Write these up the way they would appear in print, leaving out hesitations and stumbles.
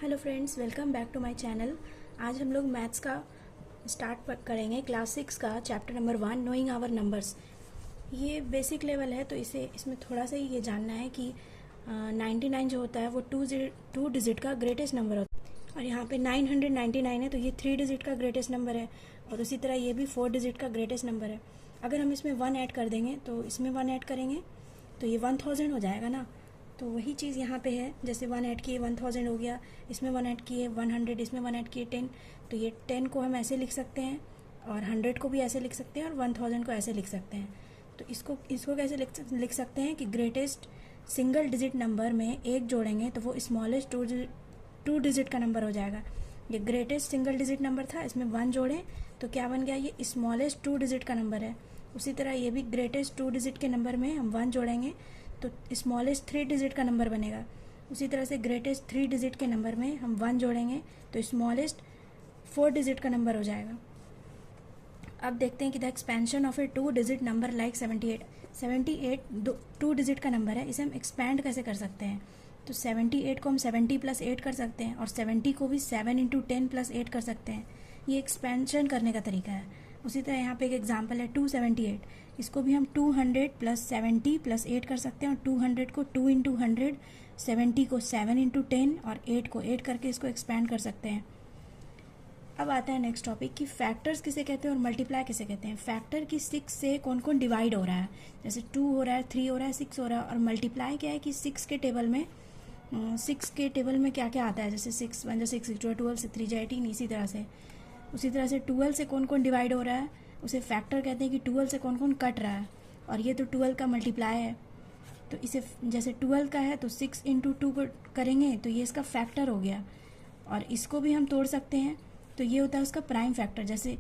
Hello friends, welcome back to my channel. आज हम लोग मैथ्स का स्टार्ट करेंगे, क्लास 6 का chapter number 1 knowing our numbers. ये बेसिक लेवल है, तो इसमें थोड़ा सा ही ये जानना है कि 99 जो होता है वो टू डिजिट का ग्रेटेस्ट नंबर होता है, और यहाँ पे 999 है तो ये 3 डिजिट का ग्रेटेस्ट नंबर है, और उसी तरह ये भी 4 डिजिट का ग्रेटेस्ट नंबर है। अगर हम इसमें 1 ऐड कर देंगे तो इसमें 1 ऐड करेंगे तो ये 1000 हो जाएगा ना। तो वही चीज़ यहाँ पे है, जैसे 1 ऐड किए 1000 हो गया, इसमें 1 ऐड किए 100, इसमें 1 ऐड किए 10। तो ये 10 को हम ऐसे लिख सकते हैं, और 100 को भी ऐसे लिख सकते हैं, और 1000 को ऐसे लिख सकते हैं। तो इसको कैसे लिख सकते हैं कि ग्रेटेस्ट सिंगल डिजिट नंबर में एक जोड़ेंगे तो वो स्मॉलेस्ट टू डिजिट का नंबर हो जाएगा। ये ग्रेटेस्ट सिंगल डिजिट नंबर था, इसमें 1 जोड़ें तो क्या बन गया, ये स्मॉलेस्ट 2 डिजिट का नंबर है। उसी तरह ये भी ग्रेटेस्ट 2 डिजिट के नंबर में हम 1 जोड़ेंगे तो स्मॉलेस्ट 3 डिजिट का नंबर बनेगा। उसी तरह से ग्रेटेस्ट 3 डिजिट के नंबर में हम 1 जोड़ेंगे तो स्मॉलेस्ट 4 डिजिट का नंबर हो जाएगा। अब देखते हैं कि the expansion of A 2 digit number like 78 2 digit का नंबर है, इसे हम एक्सपैंड कैसे कर सकते हैं। तो 78 को हम 70 + 8 कर सकते हैं, और 70 को भी 7 × 10 + 8 कर सकते हैं। ये एक्सपेंशन करने का तरीका है। उसी तरह यहाँ पे एक एग्जांपल है 278, इसको भी हम 200 + 70 + 8 कर सकते हैं, और 200 को 2 × 100, 70 को 7 × 10 और 8 को 8 करके इसको एक्सपैंड कर सकते हैं। अब आता है नेक्स्ट टॉपिक कि फैक्टर्स किसे कहते हैं और मल्टीप्लाई किसे कहते हैं। फैक्टर की 6 से कौन कौन डिवाइड हो रहा है, जैसे 2 हो रहा है, 3 हो रहा है, 6 हो रहा है। और मल्टीप्लाई क्या है कि 6 के टेबल में क्या क्या आता है, जैसे 6 1 6 6 12 6 3 18, उसी तरह से 12 से कौन कौन डिवाइड हो रहा है उसे फैक्टर कहते हैं कि 12 से कौन कौन कट रहा है, और ये तो 12 का मल्टीप्लाई है। तो इसे जैसे 12 का है तो 6 × 2 करेंगे तो ये इसका फैक्टर हो गया, और इसको भी हम तोड़ सकते हैं तो ये होता है उसका प्राइम फैक्टर। जैसे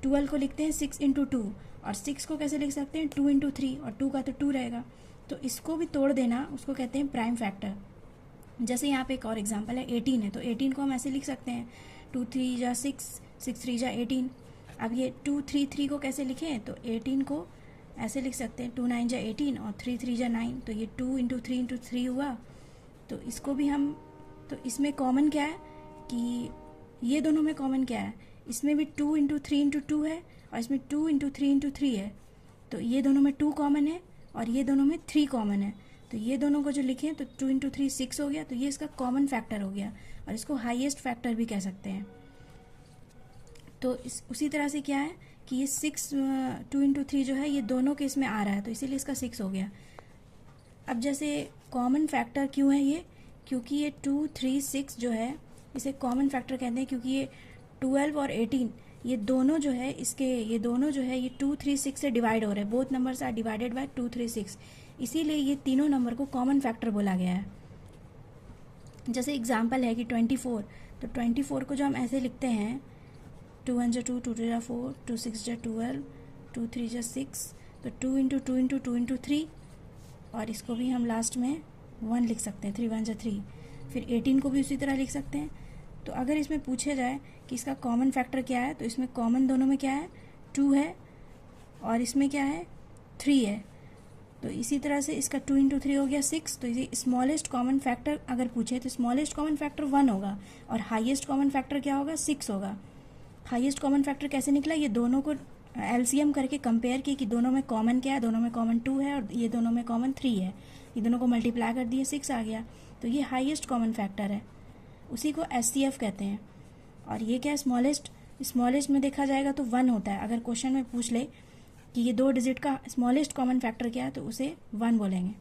12 को लिखते हैं 6 × 2, और 6 को कैसे लिख सकते हैं 2 × 3, और 2 का तो 2 रहेगा, तो इसको भी तोड़ देना, उसको कहते हैं प्राइम फैक्टर। जैसे यहाँ पे एक और एग्जांपल है 18 है, तो 18 को हम ऐसे लिख सकते हैं 2 3 × 6 6 3 × 18। अब ये 2 3 3 को कैसे लिखें, तो 18 को ऐसे लिख सकते हैं 2 9 × 18 और 3 3 × 9, तो ये 2 × 3 × 3 हुआ। तो इसको भी हम, तो इसमें कॉमन क्या है कि ये दोनों में कॉमन क्या है, इसमें भी 2 × 3 × 2 है, और इसमें 2 × 3 × 3 है। तो ये दोनों में 2 कॉमन है, और ये दोनों में 3 कॉमन है। तो ये दोनों को जो लिखें तो 2 × 3 6 हो गया, तो ये इसका कॉमन फैक्टर हो गया, और इसको हाईएस्ट फैक्टर भी कह सकते हैं। तो उसी तरह से क्या है कि ये 2 × 3 जो है ये दोनों के इसमें आ रहा है, तो इसीलिए इसका 6 हो गया। अब जैसे कॉमन फैक्टर क्यों है ये, क्योंकि ये 2 3 6 जो है इसे कॉमन फैक्टर कहते हैं, क्योंकि ये 12 और 18 ये दोनों जो है ये 2 3 6 से डिवाइड हो रहे हैं। Both numbers are divided by 2 3 6, इसीलिए ये तीनों नंबर को कॉमन फैक्टर बोला गया है। जैसे एग्जांपल है कि 24, तो 24 को जो हम ऐसे लिखते हैं 2 1 × 2 2 2 4 2 6 12 2 3 6, तो 2 × 2 × 2 × 3, और इसको भी हम लास्ट में 1 लिख सकते हैं, 3 1 3। फिर 18 को भी उसी तरह लिख सकते हैं। तो अगर इसमें पूछा जाए कि इसका कॉमन फैक्टर क्या है, तो इसमें कॉमन दोनों में क्या है 2 है, और इसमें क्या है 3 है। तो इसी तरह से इसका 2 × 3 हो गया 6। तो ये स्मॉलेस्ट कॉमन फैक्टर अगर पूछे तो स्मॉलेस्ट कॉमन फैक्टर 1 होगा, और हाईएस्ट कॉमन फैक्टर क्या होगा 6 होगा। हाईएस्ट कॉमन फैक्टर कैसे निकला, ये दोनों को एलसीएम करके कंपेयर किए कि दोनों में कॉमन क्या है, दोनों में कॉमन 2 है और ये दोनों में कॉमन 3 है। ये दोनों को मल्टीप्लाई कर दिए 6 आ गया, तो ये हाईएस्ट कॉमन फैक्टर है, उसी को एचसीएफ कहते हैं। और ये क्या है स्मॉलेस्ट में देखा जाएगा तो 1 होता है। अगर क्वेश्चन में पूछ ले कि ये 2 डिजिट का स्मॉलेस्ट कॉमन फैक्टर क्या है तो उसे 1 बोलेंगे।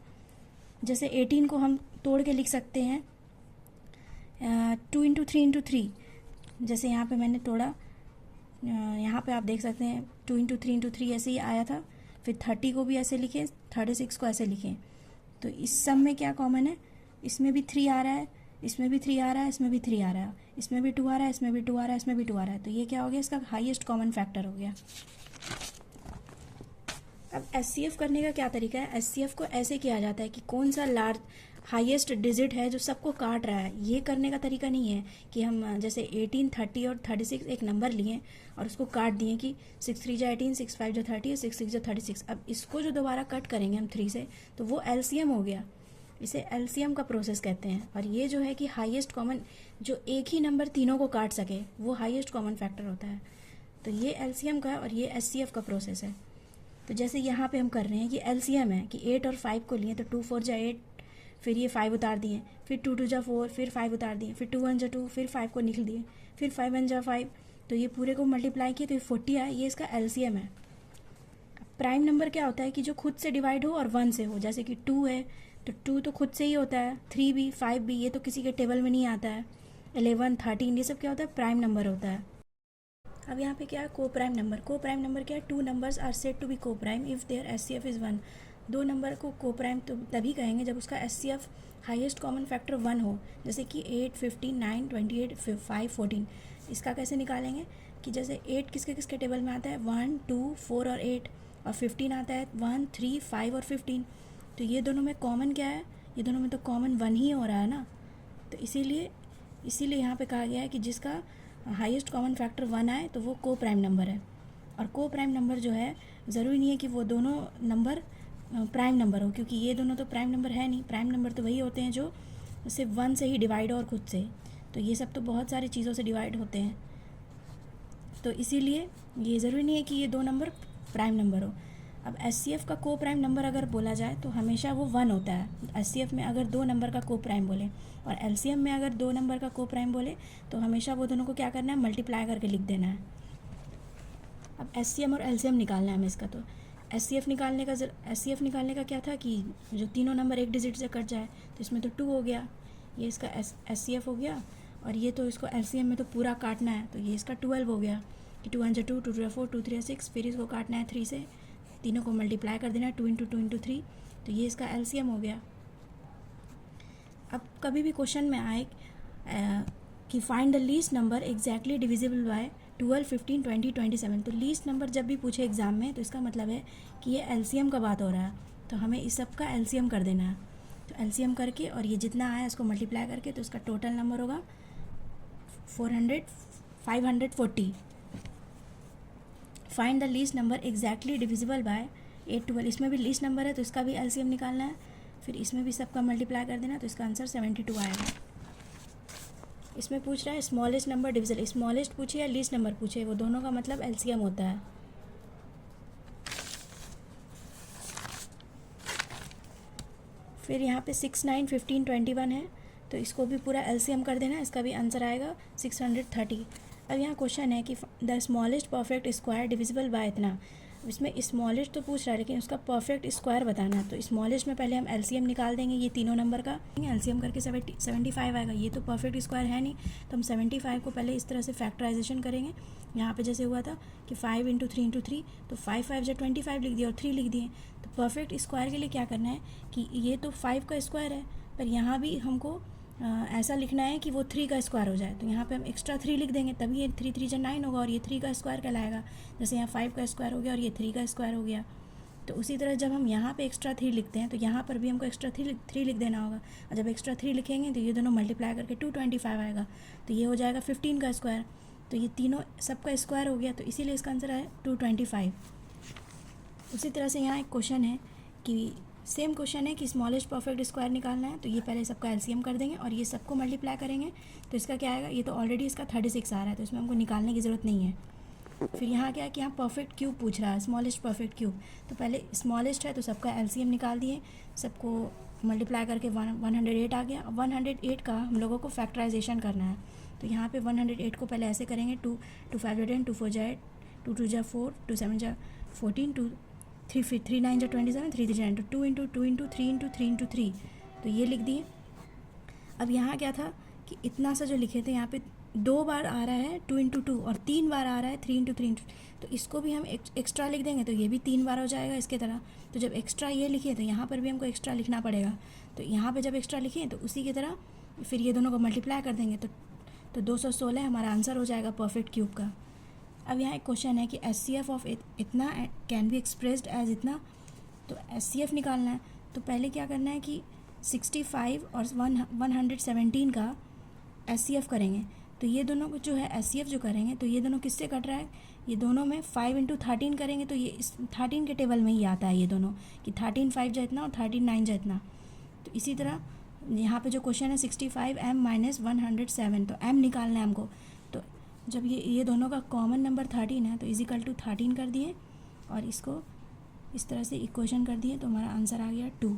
जैसे 18 को हम तोड़ के लिख सकते हैं 2 × 3 × 3, जैसे यहाँ पे मैंने तोड़ा, यहाँ पे आप देख सकते हैं 2 × 3 × 3 ऐसे ही आया था। फिर 30 को भी ऐसे लिखें, 36 को ऐसे लिखें। तो इस सब में क्या कॉमन है, इसमें भी 3 आ रहा है, इसमें भी 3 आ रहा है, इसमें भी 3 आ रहा है, इसमें भी 2 आ रहा है, इसमें भी 2 आ रहा है, इसमें भी 2 आ रहा है। तो ये क्या हो गया, इसका हाईएस्ट कॉमन फैक्टर हो गया। अब एचसीएफ करने का क्या तरीका है, एचसीएफ को ऐसे किया जाता है कि कौन सा लार्ज हाईएस्ट डिजिट है जो सबको काट रहा है। ये करने का तरीका नहीं है कि हम जैसे 18 30 और 36 एक नंबर लिए और उसको काट दिए कि 6 3 × 18 6 5 × 30 6 6 × 36। अब इसको जो दोबारा कट करेंगे हम 3 से, तो वो एलसीएम हो गया। इसे एलसीएम का प्रोसेस कहते हैं। और ये जो है कि हाईएस्ट कॉमन, जो एक ही नंबर तीनों को काट सके, वो हाईएस्ट कॉमन फैक्टर होता है। तो ये एलसीएम का है और ये एचसीएफ का प्रोसेस है। तो जैसे यहाँ पे हम कर रहे हैं कि एलसीएम है कि 8 और 5 को लिए, तो 2 4 जा 8, फिर ये 5 उतार दिए, फिर 2 2 जा 4, फिर 5 उतार दिए, फिर 2 1 जा 2, फिर 5 को निकल दिए, फिर 5 1 जा 5, तो ये पूरे को मल्टीप्लाई किए तो ये 40 आया। ये इसका एलसीएम है। प्राइम नंबर क्या होता है कि जो खुद से डिवाइड हो और 1 से हो। जैसे कि 2 है तो 2 तो खुद से ही होता है, 3 भी, 5 भी, ये तो किसी के टेबल में नहीं आता है। 11 13 ये सब क्या होता है, प्राइम नंबर होता है। अब यहाँ पे क्या है, coprime number. Coprime number क्या है, 2 numbers are said to be coprime if their HCF is 1। 2 number को को प्राइम तो तभी कहेंगे जब उसका एचसीएफ हाईएस्ट कॉमन फैक्टर 1 हो। जैसे कि 8 15 9 28 5 14। इसका कैसे निकालेंगे कि जैसे 8 किसके किसके टेबल में आता है, 1 2 4 और 8, और 15 आता है 1 3 5 और 15। तो ये दोनों में कॉमन क्या है, ये दोनों में तो कॉमन 1 ही हो रहा है ना। तो इसीलिए यहाँ पे कहा गया है कि जिसका हाईएस्ट कॉमन फैक्टर 1 आए तो वो को प्राइम नंबर है। और को प्राइम नंबर जो है, ज़रूरी नहीं है कि वो दोनों नंबर प्राइम नंबर हो, क्योंकि ये दोनों तो प्राइम नंबर है नहीं। प्राइम नंबर तो वही होते हैं जो सिर्फ 1 से ही डिवाइड हो और खुद से। तो ये सब तो बहुत सारी चीज़ों से डिवाइड होते हैं, तो इसीलिए ये ज़रूरी नहीं है कि ये 2 नंबर प्राइम नंबर हो। अब एचसीएफ का को प्राइम नंबर अगर बोला जाए तो हमेशा वो 1 होता है। एचसीएफ में अगर 2 नंबर का को प्राइम बोले और एलसीएम में अगर 2 नंबर का को प्राइम बोले तो हमेशा वो दोनों को क्या करना है, मल्टीप्लाई करके लिख देना है। अब एचसीएम और एलसीएम निकालना है हमें इसका। तो एचसीएफ निकालने का क्या था कि जो तीनों नंबर एक डिजिट से कट जाए, तो इसमें तो 2 हो गया, ये इसका एचसीएफ हो गया। और ये तो इसको एलसीएम में तो पूरा काटना है, तो ये इसका 12 हो गया कि 2 1 जा 2, 2 2 जा 4, 2 3 जा 6, फिर इसको काटना है 3 से, तीनों को मल्टीप्लाई कर देना है 2 इंटू 2 इंटू 3, तो ये इसका एलसीएम हो गया। अब कभी भी क्वेश्चन में आए कि find the least number exactly divisible by 12 15 20 27, तो लीस्ट नंबर जब भी पूछे एग्जाम में तो इसका मतलब है कि ये एलसीएम का बात हो रहा है, तो हमें इस सब का एलसीएम कर देना है। तो एलसीएम करके और ये जितना आया उसको मल्टीप्लाई करके, तो उसका टोटल नंबर होगा 540। Find the least number exactly divisible by 8 12, इसमें भी लीस्ट नंबर है तो इसका भी एलसीएम निकालना है, फिर इसमें भी सबका मल्टीप्लाई कर देना, तो इसका आंसर 72 आएगा। इसमें पूछ रहा है स्मॉलेस्ट नंबर डिविजल, स्मॉलेस्ट पूछे या लीस्ट नंबर पूछे, वो दोनों का मतलब एलसीएम होता है। फिर यहाँ पे 6 9 15 21 है, तो इसको भी पूरा एलसीएम कर देना, इसका भी आंसर आएगा 630। अब यहाँ क्वेश्चन है कि the smallest perfect square divisible by इतना। इसमें स्मॉलेस्ट तो पूछ रहा है लेकिन उसका परफेक्ट स्क्वायर बताना है। तो स्मॉलेस्ट में पहले हम एलसीएम निकाल देंगे, ये तीनों नंबर का एलसीएम करके 75 आएगा। ये तो परफेक्ट स्क्वायर है नहीं, तो हम 75 को पहले इस तरह से फैक्टराइजेशन करेंगे। यहाँ पे जैसे हुआ था कि 5 इंटू 3 इंटू 3, तो 5 5 जा 25 लिख दिया और 3 लिख दिए। तो परफेक्ट स्क्वायर के लिए क्या करना है कि ये तो 5 का स्क्वायर है, पर यहाँ भी हमको ऐसा लिखना है कि वो 3 का स्क्वायर हो जाए। तो यहाँ पे हम एक्स्ट्रा 3 लिख देंगे, तभी ये 3 3 जा 9 होगा और ये 3 का स्क्वायर कहलाएगा। जैसे यहाँ 5 का स्क्वायर हो गया और ये 3 का स्क्वायर हो गया। तो उसी तरह जब हम यहाँ पे एक्स्ट्रा 3 लिखते हैं तो यहाँ पर भी हमको एक्स्ट्रा 3 लिख देना होगा। और जब एक्स्ट्रा 3 लिखेंगे तो ये दोनों मल्टीप्लाई करके 225 आएगा, तो ये हो जाएगा 15 का स्क्वायर। तो ये तीनों सबका स्क्वायर हो गया, तो इसीलिए इसका आंसर है 225। उसी तरह से यहाँ एक क्वेश्चन है कि सेम क्वेश्चन है कि स्मॉलेस्ट परफेक्ट स्क्वायर निकालना है, तो ये पहले सबका एलसीएम कर देंगे और ये सबको मल्टीप्लाई करेंगे, तो इसका क्या आएगा, ये तो ऑलरेडी इसका 36 आ रहा है, तो इसमें हमको निकालने की ज़रूरत नहीं है। फिर यहाँ क्या है कि यहाँ परफेक्ट क्यूब पूछ रहा है, स्मॉलेस्ट परफेक्ट क्यूब। तो पहले स्मॉलेस्ट है तो सबका एलसीएम निकाल दिए, सबको मल्टीप्लाई करके 108 आ गया। 108 का हम लोगों को फैक्टराइजेशन करना है, तो यहाँ पे 108 को पहले ऐसे करेंगे, 2 2 5 जा 10, 2 4 जा 8, 2 2 जा 4, 2 7 जा 14, 2 3 9 जा 27, 3 3 जा 9, 2 इंटू 2 इंटू 3 इंटू 3 इंटू 3, तो ये लिख दिए। अब यहाँ क्या था कि इतना सा जो लिखे थे यहाँ पे 2 बार आ रहा है 2 इंटू 2 और 3 बार आ रहा है 3 इंटू 3 इंटू, तो इसको भी हम एक्स्ट्रा लिख देंगे, तो ये भी 3 बार हो जाएगा इसके तरह। तो जब एक्स्ट्रा ये लिखे तो यहाँ पर भी हमको एक्स्ट्रा लिखना पड़ेगा, तो यहाँ पे जब एक्स्ट्रा लिखें तो उसी की तरह फिर ये दोनों को मल्टीप्लाई कर देंगे, तो 216 हमारा आंसर हो जाएगा परफेक्ट क्यूब का। अब यहाँ एक क्वेश्चन है कि एचसीएफ ऑफ इतना कैन बी एक्सप्रेस्ड एज इतना, तो एचसीएफ निकालना है। तो पहले क्या करना है कि 65 और 117 का एचसीएफ करेंगे, तो ये दोनों को जो है एचसीएफ जो करेंगे तो ये दोनों किससे कट रहा है, ये दोनों में 5 इंटू 13 करेंगे, तो ये इस 13 के टेबल में ही आता है ये दोनों, कि 13 5 जा इतना और 13 9 जा इतना। तो इसी तरह यहाँ पे जो क्वेश्चन है 65m माइनस 107, तो m निकालना है हमको। तो जब ये दोनों का कॉमन नंबर 13 है तो इजिकल टू 13 कर दिए और इसको इस तरह से इक्वेशन कर दिए, तो हमारा आंसर आ गया 2।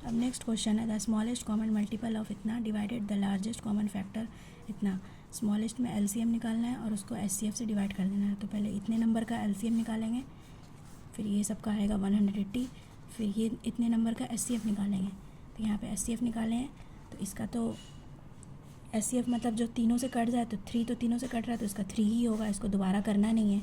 अब नेक्स्ट क्वेश्चन है the smallest common multiple of इतना divided the largest common factor इतना। स्मॉलेस्ट में एलसीएम निकालना है और उसको एचसीएफ से डिवाइड कर देना है। तो पहले इतने नंबर का एलसीएम निकालेंगे, फिर ये सबका आएगा 180, फिर ये इतने नंबर का एचसीएफ निकालेंगे। तो यहाँ पे एचसीएफ निकाले हैं तो इसका तो एचसीएफ मतलब जो तीनों से कट जाए, तो 3 तो तीनों से कट रहा है तो इसका 3 ही होगा, इसको दोबारा करना नहीं है।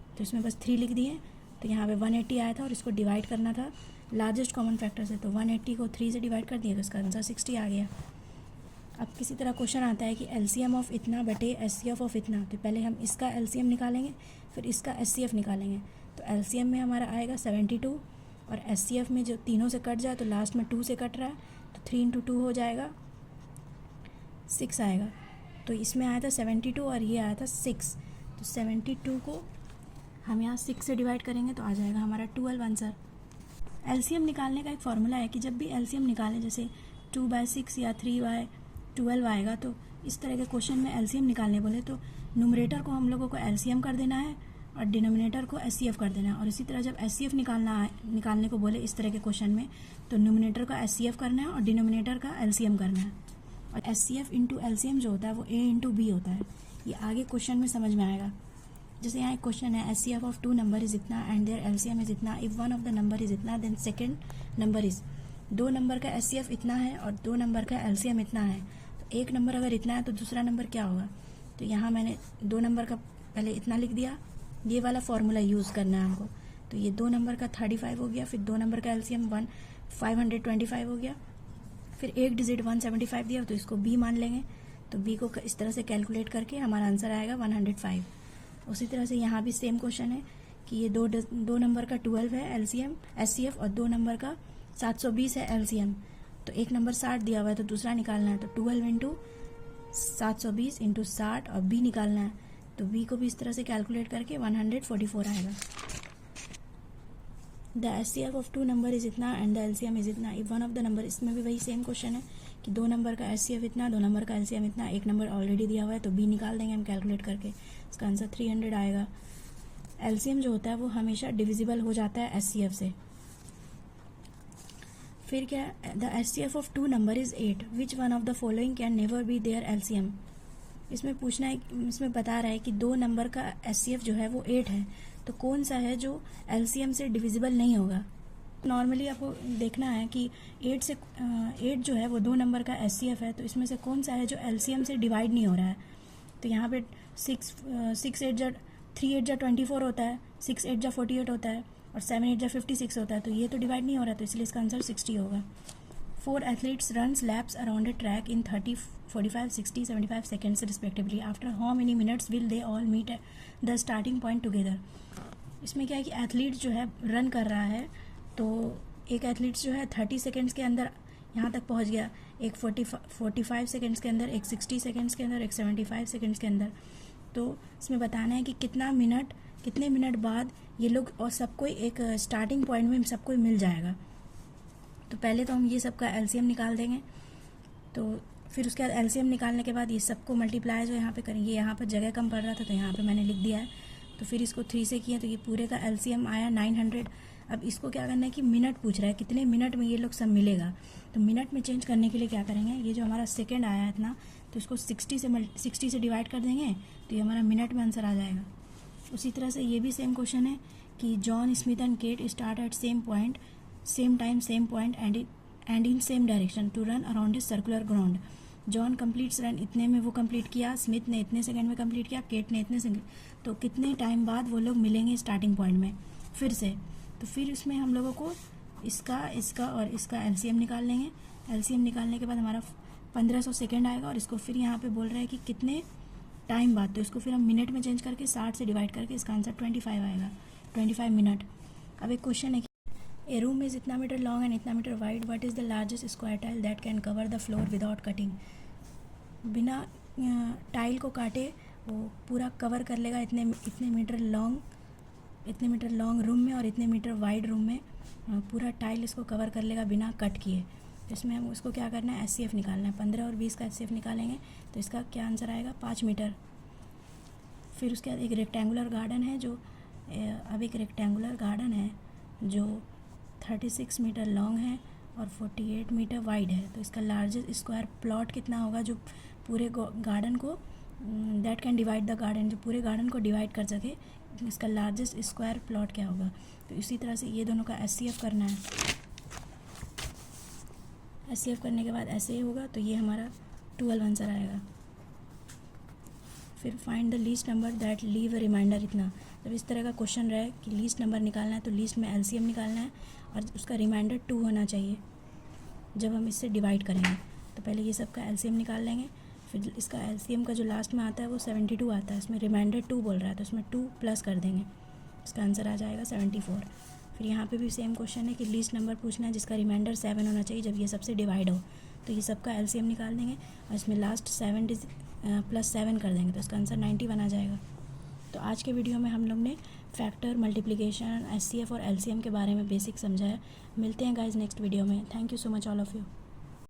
तो इसमें बस 3 लिख दिए। तो यहाँ पे 180 आया था और इसको डिवाइड करना था लार्जेस्ट कॉमन फैक्टर से, तो 180 को 3 से डिवाइड कर दिया तो इसका आंसर 60 आ गया। अब किसी तरह क्वेश्चन आता है कि एलसीएम ऑफ इतना बटे एचसीएफ ऑफ इतना। तो पहले हम इसका एलसीएम निकालेंगे, फिर इसका एचसीएफ निकालेंगे। तो एलसीएम में हमारा आएगा 72 और एचसीएफ में जो तीनों से कट जाए तो लास्ट में 2 से कट रहा है, तो 3 × 2 हो जाएगा 6 आएगा। तो इसमें आया था 72 और ये आया था 6, तो 72 को हम यहाँ 6 से डिवाइड करेंगे तो आ जाएगा हमारा 12 आंसर। एलसीएम निकालने का एक फॉर्मूला है कि जब भी एलसीएम निकालें, जैसे 2/6 या 3/12 आएगा, तो इस तरह के क्वेश्चन में एलसीएम निकालने बोले तो न्यूमरेटर को हम लोगों को एलसीएम कर देना है और डिनोमिनेटर को एचसीएफ कर देना है। और इसी तरह जब एचसीएफ निकालने को बोले इस तरह के क्वेश्चन में, तो न्यूमरेटर का एचसीएफ करना है और डिनोमिनेटर का एलसीएम करना है। और एचसीएफ इंटू एलसीएम जो होता है वो ए इंटू बी होता है। ये आगे क्वेश्चन में समझ में आएगा। जैसे यहाँ एक क्वेश्चन है एचसीएफ ऑफ 2 नंबर इज इतना एंड देयर एलसीएम इज इतना, if one of the number is इतना then second number is. 2 number का एचसीएफ इतना है और 2 नंबर का एलसीएम इतना है, तो एक नंबर अगर इतना है तो दूसरा नंबर क्या होगा। तो यहाँ मैंने 2 नंबर का पहले इतना लिख दिया, ये वाला फॉर्मूला यूज़ करना है हमको। तो ये 2 नंबर का 35 हो गया, फिर 2 नंबर का एलसीएम 525 हो गया, फिर एक डिजिट 175 दिया तो इसको बी मान लेंगे। तो बी को इस तरह से कैलकुलेट करके हमारा आंसर आएगा 105। उसी तरह से यहाँ भी सेम क्वेश्चन है कि ये दो नंबर का 12 है एलसीएम एचसीएफ और 2 नंबर का 720 है एलसीएम। तो एक नंबर 60 दिया हुआ है तो दूसरा निकालना है, तो 12 इंटू 720 इंटू 60 और बी निकालना है। तो बी को भी इस तरह से कैलकुलेट करके 144 आएगा। The HCF of 2 number is इतना एंड द एलसीएम इज इतना, if one of the number. इसमें भी वही सेम क्वेश्चन है कि 2 नंबर का एचसीएफ इतना, 2 नंबर का एलसीएम इतना, एक नंबर ऑलरेडी दिया हुआ है तो बी निकाल देंगे हम कैलकुलेट करके, इसका आंसर 300 आएगा। एलसीएम जो होता है वो हमेशा डिविजिबल हो जाता है एचसीएफ से। फिर क्या, the HCF of 2 number is 8, which one of the following can never be their LCM. इसमें पूछना है, इसमें बता रहा है कि 2 नंबर का एचसीएफ जो है वो 8 है, तो कौन सा है जो एलसीएम से डिविजिबल नहीं होगा। नॉर्मली आपको देखना है कि 8 जो है वो 2 नंबर का एचसीएफ है, तो इसमें से कौन सा है जो एलसीएम से डिवाइड नहीं हो रहा है। तो यहाँ पे 3 8 जा 24 होता है, 6 8 जा 48 होता है और 7 8 जा 56 होता है, तो ये तो डिवाइड नहीं हो रहा, तो इसलिए इसका आंसर 60 होगा। 4 athletes runs lapse around a track in 30, 45, 60, 75 seconds respectively. After how many minutes will they all meet at the starting point together? इसमें क्या है कि एथलीट जो है रन कर रहा है, तो एक एथलीट जो है 30 सेकेंड्स के अंदर यहाँ तक पहुँच गया, एक 45 सेकेंड्स के अंदर, एक 60 सेकेंड्स के अंदर, एक 75 सेकेंड्स के अंदर। तो इसमें बताना है कि कितने मिनट बाद ये लोग और सबको एक स्टार्टिंग पॉइंट में सबको मिल जाएगा। तो पहले तो हम ये सबका एलसीएम निकाल देंगे, तो फिर उसके बाद एलसीएम निकालने के बाद ये सबको मल्टीप्लाई जो यहाँ पे करेंगे। यहाँ पर जगह कम पड़ रहा था तो यहाँ पे मैंने लिख दिया है, तो फिर इसको 3 से किया तो ये पूरे का एलसीएम आया 900। अब इसको क्या करना है कि मिनट पूछ रहा है, कितने मिनट में ये लोग सब मिलेगा। तो मिनट में चेंज करने के लिए क्या करेंगे, ये जो हमारा सेकेंड आया है इतना, तो इसको 60 से डिवाइड कर देंगे तो ये हमारा मिनट में आंसर आ जाएगा। उसी तरह से ये भी सेम क्वेश्चन है कि John Smith and Kate start at same point, same time, same point and in same direction to run around is circular ground. John completes run, इतने में वो कंप्लीट किया, स्मिथ ने इतने सेकंड में कंप्लीट किया, केट ने इतने सेकंड। तो कितने टाइम बाद वो लोग मिलेंगे स्टार्टिंग पॉइंट में फिर से। तो फिर इसमें हम लोगों को इसका और इसका एलसीएम निकाल लेंगे। एलसीएम निकालने के बाद हमारा 1500 सेकेंड आएगा और इसको फिर यहाँ पे बोल रहा है कि कितने टाइम बाद, तो इसको फिर हम मिनट में चेंज करके 60 से डिवाइड करके इसका आंसर 25 आएगा, 25 मिनट। अब एक क्वेश्चन है कि ए रूम इज इतना मीटर लॉन्ग एंड इतना metre wide, what is the largest square tile that can cover the floor without cutting. बिना टाइल को काटे वो पूरा कवर कर लेगा इतने मीटर लॉन्ग रूम में और इतने मीटर वाइड रूम में। पूरा टाइल इसको कवर कर लेगा बिना कट किए। तो इसमें हम उसको क्या करना है, SCF निकालना है। 15 और 20 का SCF निकालेंगे तो इसका क्या आंसर आएगा, 5 मीटर। फिर उसके बाद एक रेक्टेंगुलर गार्डन है जो 36 मीटर लॉन्ग है और 48 मीटर वाइड है। तो इसका लार्जेस्ट स्क्वायर प्लॉट कितना होगा जो पूरे गार्डन को that can divide the garden, जो पूरे गार्डन को डिवाइड कर सके, इसका लार्जेस्ट स्क्वायर प्लॉट क्या होगा। तो इसी तरह से ये दोनों का SCF करना है। SCF करने के बाद ऐसे ही होगा, तो ये हमारा 12 आंसर आएगा। फिर find the least number that leave a reminder, इतना। जब इस तरह का क्वेश्चन रहे कि लीस्ट नंबर निकालना है तो लीस्ट में LCM निकालना है और उसका रिमाइंडर 2 होना चाहिए जब हम इससे डिवाइड करेंगे। तो पहले ये सब का LCM निकाल लेंगे, फिर इसका LCM का जो लास्ट में आता है वो 72 आता है, इसमें रिमाइंडर 2 बोल रहा है तो इसमें 2 प्लस कर देंगे, इसका आंसर आ जाएगा 74। फिर यहाँ पे भी सेम क्वेश्चन है कि लीस्ट नंबर पूछना है जिसका रिमाइंडर 7 होना चाहिए जब ये सबसे डिवाइड हो। तो ये सब का LCM निकाल देंगे और इसमें लास्ट 7 प्लस 7 कर देंगे तो इसका आंसर 91 आ जाएगा। तो आज के वीडियो में हम लोग ने फैक्टर, मल्टीप्लिकेशन, SCF और LCM के बारे में बेसिक समझा है। मिलते हैं गाइज नेक्स्ट वीडियो में। Thank you so much all of you.